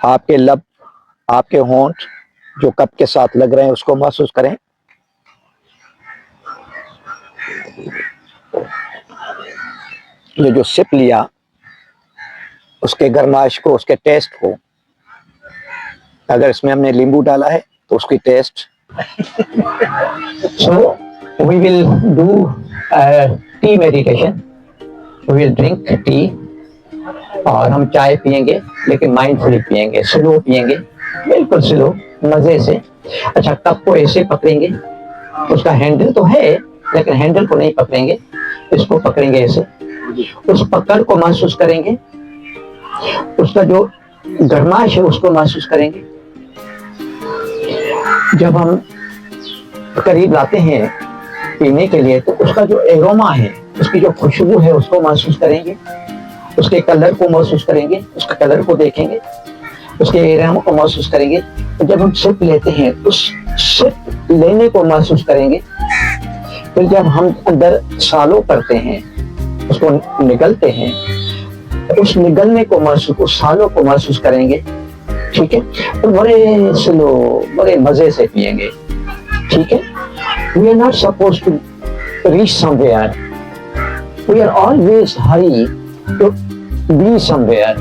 आपके लब, आपके होंठ जो कप के साथ लग रहे हैं उसको महसूस करें। ये जो सिप लिया उसके गरमाइश को, उसके टेस्ट को, अगर इसमें हमने नींबू डाला है तो उसकी test. So we will do tea meditation. We will drink tea. और हम चाय पियेंगे लेकिन माइंडफुली पियेंगे, स्लो पियेंगे, बिल्कुल स्लो, मजे से। अच्छा, कप को ऐसे पकड़ेंगे, उसका हैंडल तो है लेकिन हैंडल को नहीं पकड़ेंगे, इसको पकड़ेंगे ऐसे, उस पकड़ को महसूस करेंगे, उसका जो गरमाश है उसको महसूस करेंगे। जब हम करीब लाते हैं पीने के लिए तो उसका जो एरोमा है, उसकी जो खुशबू है उसको महसूस करेंगे, उसके कलर को महसूस करेंगे, उसके कलर को देखेंगे, उसके एरोमा को महसूस करेंगे। तो जब हम सिप लेते हैं उस सिप लेने को महसूस करेंगे। फिर जब हम अंदर सालो करते हैं, उसको निगलते हैं, तो उस निगलने को महसूस, उस सालों को महसूस करेंगे। ठीक है, तो बड़े स्लो, बड़े मजे से पिएंगे। ठीक है, we are not supposed to reach somewhere. We are always hurry to be somewhere,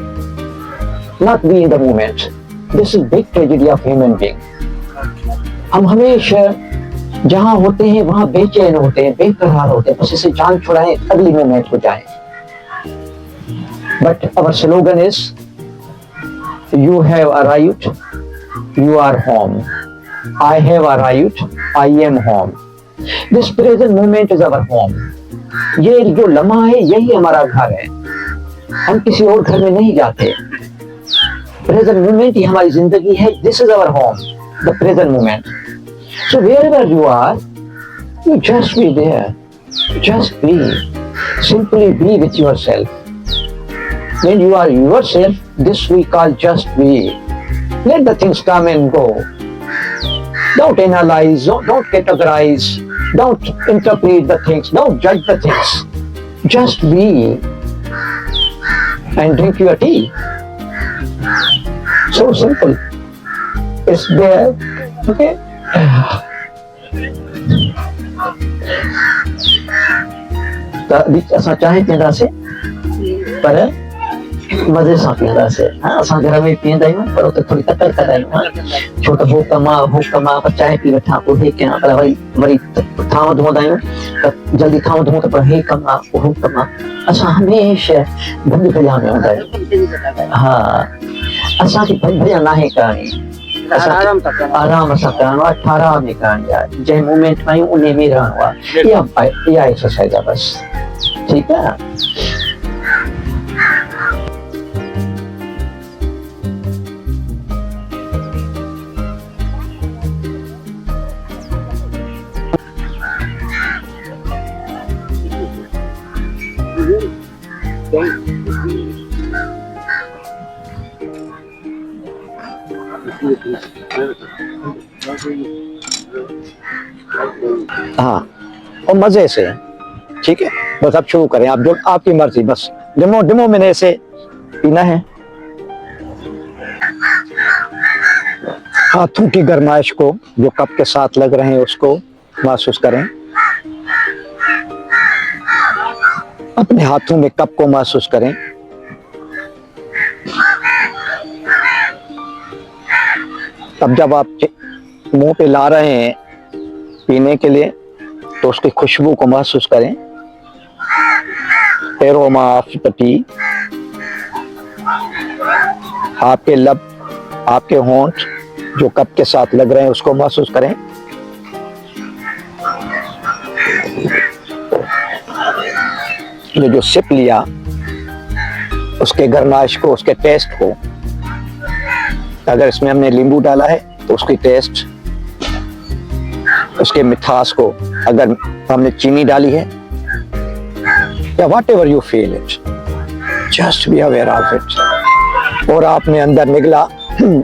not be in the moment. This is big tragedy of human being. हम हमेशा जहाँ होते हैं वहाँ बेचैन होते हैं, बेकरार होते हैं, बस इसे जान छुड़ाएं, अगली मोमेंट हो जाए। But our slogan is, you have arrived, you are home. I have arrived, I am home. This present moment is our home. ये जो लम्हा है यही हमारा घर है, हम किसी और घर में नहीं जाते। Present moment ही हमारी जिंदगी है। This is our home, the present moment. So wherever you are, you just be there, just be, simply be with yourself. When you are yourself, this we call just be. Let the things come and go. Don't analyze, don't categorize, don't interpret the things, don't judge the things. Just be and drink your tea. So simple. It's there. Okay? असां चाहे पीअंदा से पर मज़े सां पीअंदा से। हाँ, असां घर में पीअंदा आहियूं पर उते थोड़ी तकड़ कंदा आहियूं, छो त हुकम आहे पर चांहि पी वठां पोइ हे कयां, पर वरी थांव धोईंदा आहियूं त जल्दी थांव धोऊं त पर हे कमु आहे उहो कमु आहे। असां हमेशह भॼ भॼा में हूंदा आहियूं। हा, असांखे भॼ भॼा नाहे करणी, आराम सां करणो आहे, ठहराव में करणी आहे, जंहिं मोमेंट में आहियूं उन में रहणो आहे। इहा एक्सरसाइज आहे बस। ठीकु आहे। हाँ, और मजे से। ठीक है, बस अब शुरू करें, आप जो आपकी मर्जी, बस डिमो डिमो मैंने ऐसे पीना है। हाथों की गरमाइश को जो कप के साथ लग रहे हैं उसको महसूस करें। अपने हाथों में कप को महसूस करें। अब जब आप मुंह पे ला रहे हैं पीने के लिए तो उसकी खुशबू को महसूस करें। Aroma of the T. आपके लब, आपके होंठ जो कप के साथ लग रहे हैं उसको महसूस करें। ये जो सिप लिया उसके गरमाइश को, उसके टेस्ट को, अगर इसमें हमने नींबू डाला है तो उसकी टेस्ट, उसके मिठास को, अगर हमने चीनी डाली है या what ever you feel it, just be aware of it. और आपने अंदर निगला,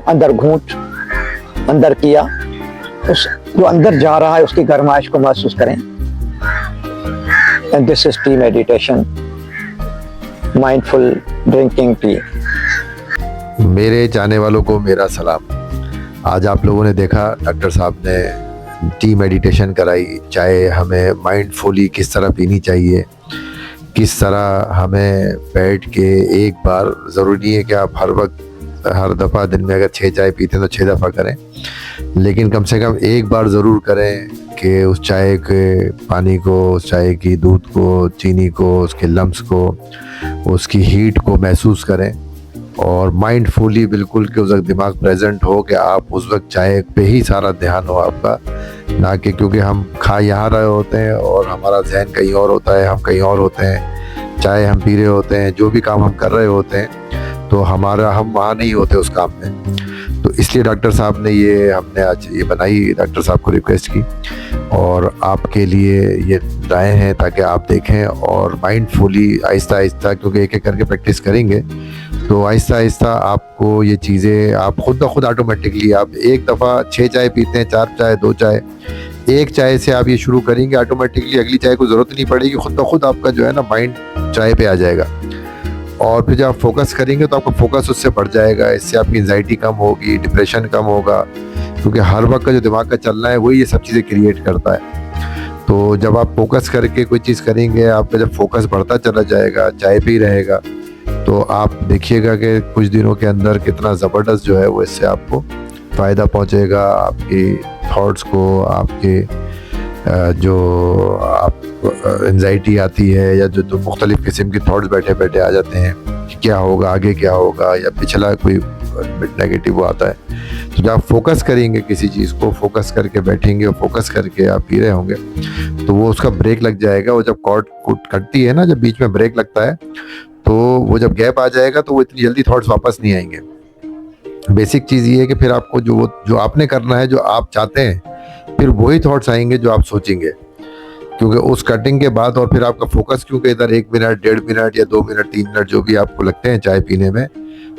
अंदर घूंट अंदर किया, उस जो अंदर जा रहा है उसकी गरमाइश को महसूस करें। And this is T meditation, mindful drinking tea. मेरे चाहने वालों को मेरा सलाम। आज आप लोगों ने देखा डॉक्टर साहब ने टी मेडिटेशन कराई, चाय हमें माइंडफुली किस तरह पीनी चाहिए, किस तरह हमें बैठ के एक बार, ज़रूरी नहीं है कि आप हर वक्त हर दफ़ा दिन में अगर 6 चाय पीते हैं तो 6 दफ़ा करें, लेकिन कम से कम एक बार ज़रूर करें कि उस चाय के पानी को, उस चाय की दूध को, चीनी को, उसके लम्स को, उसकी हीट को महसूस करें और माइंडफुली बिल्कुल कि उस वक्त दिमाग प्रेजेंट हो कि आप उस वक्त चाय पे ही सारा ध्यान हो आपका, ना कि क्योंकि हम खा यहाँ रहे होते हैं और हमारा जहन कहीं और होता है, हम कहीं और होते हैं, चाय हम पी रहे होते हैं, जो भी काम हम कर रहे होते हैं तो हमारा हम वहाँ नहीं होते उस काम में। तो इसलिए डॉक्टर साहब ने हमने आज ये बनाई, डॉक्टर साहब को रिक्वेस्ट की और आपके लिए ये लाए हैं ताकि आप देखें और माइंडफुली आहिस्ता आहिस्ता, क्योंकि एक एक करके प्रैक्टिस करेंगे तो आहिस्ता आहिस्ता आपको ये चीज़ें आप खुद ब खुद ऑटोमेटिकली, आप एक दफ़ा 6 चाय पीते हैं, 4 चाय, 2 चाय, एक चाय से आप ये शुरू करेंगे, ऑटोमेटिकली अगली चाय को ज़रूरत नहीं पड़ेगी, खुद ब खुद आपका जो है ना माइंड चाय पे आ जाएगा। और फिर जब आप फोकस करेंगे तो आपका फोकस उससे बढ़ जाएगा, इससे आपकी एंजाइटी कम होगी, डिप्रेशन कम होगा, क्योंकि हर वक्त का जो दिमाग का चलना है वही ये सब चीज़ें क्रिएट करता है। तो जब आप फोकस करके कोई चीज़ करेंगे, आपका जब फोकस बढ़ता चला जाएगा, चाय पे ही रहेगा, तो आप देखिएगा कि कुछ दिनों के अंदर कितना ज़बरदस्त जो है वो इससे आपको फ़ायदा पहुँचेगा, आपकी थॉट्स को, आपके जो आप एंजाइटी आती है या जो मुख्तलिफ़ किस्म की थॉट्स बैठे बैठे आ जाते हैं कि क्या होगा, आगे क्या होगा, या पिछला कोई नेगेटिव वो आता है, तो जब आप फोकस करेंगे किसी चीज़ को, फोकस करके बैठेंगे और फोकस करके आप पी रहे होंगे तो वो उसका ब्रेक लग जाएगा। वो जब कॉर्ड कटती है ना, जब बीच में ब्रेक लगता है तो वो जब गैप आ जाएगा तो वो इतनी जल्दी थॉट्स वापस नहीं आएंगे। बेसिक चीज़ ये है कि फिर आपको जो आपने करना है, जो आप चाहते हैं, फिर वही थॉट्स आएंगे जो आप सोचेंगे, क्योंकि उस कटिंग के बाद और फिर आपका फोकस, क्योंकि इधर 1 मिनट, 1.5 मिनट या 2 मिनट, 3 मिनट जो भी आपको लगते हैं चाय पीने में,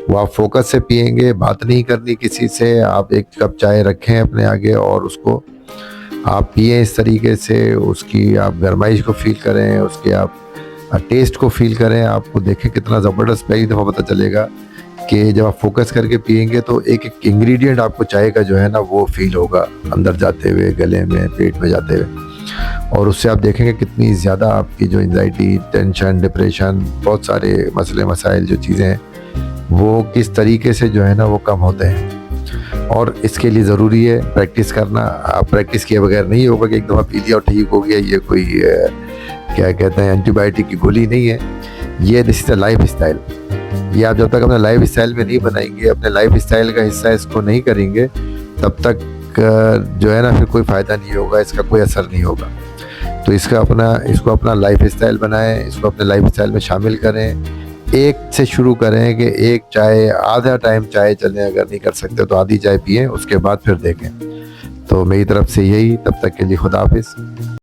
वो आप फोकस से पियेंगे, बात नहीं करनी किसी से, आप एक कप चाय रखें अपने आगे और उसको आप पिए इस तरीके से, उसकी आप गरमाइश को फील करें, उसके आप टेस्ट को फील करें, आपको देखें कितना ज़बरदस्त पहली दफ़ा पता चलेगा कि जब आप फोकस करके पियेंगे तो एक एक इंग्रेडिएंट आपको चाय का जो है ना वो फील होगा अंदर जाते हुए, गले में, पेट में जाते हुए, और उससे आप देखेंगे कितनी ज़्यादा आपकी जो एंजाइटी, टेंशन, डिप्रेशन, बहुत सारे मसले मसाइल जो चीज़ें हैं वो किस तरीके से जो है ना वो कम होते हैं। और इसके लिए ज़रूरी है प्रैक्टिस करना। आप प्रैक्टिस किए बगैर नहीं होगा कि एक दफ़ा पी लिया और ठीक हो गया, ये कोई क्या कहते हैं एंटीबायोटिक की गोली नहीं है, ये this is the life style. ये आप जब तक अपने लाइफ स्टाइल में नहीं बनाएंगे, अपने लाइफ स्टाइल का हिस्सा इसको नहीं करेंगे, तब तक जो है ना फिर कोई फ़ायदा नहीं होगा, इसका कोई असर नहीं होगा। तो इसको अपना लाइफ स्टाइल बनाएं, इसको अपने लाइफ स्टाइल में शामिल करें। एक से शुरू करें कि एक चाय, आधा टाइम चाय चलें, अगर नहीं कर सकते तो आधी चाय पिएं, उसके बाद फिर देखें। तो मेरी तरफ से यही, तब तक के लिए खुदा हाफिज़।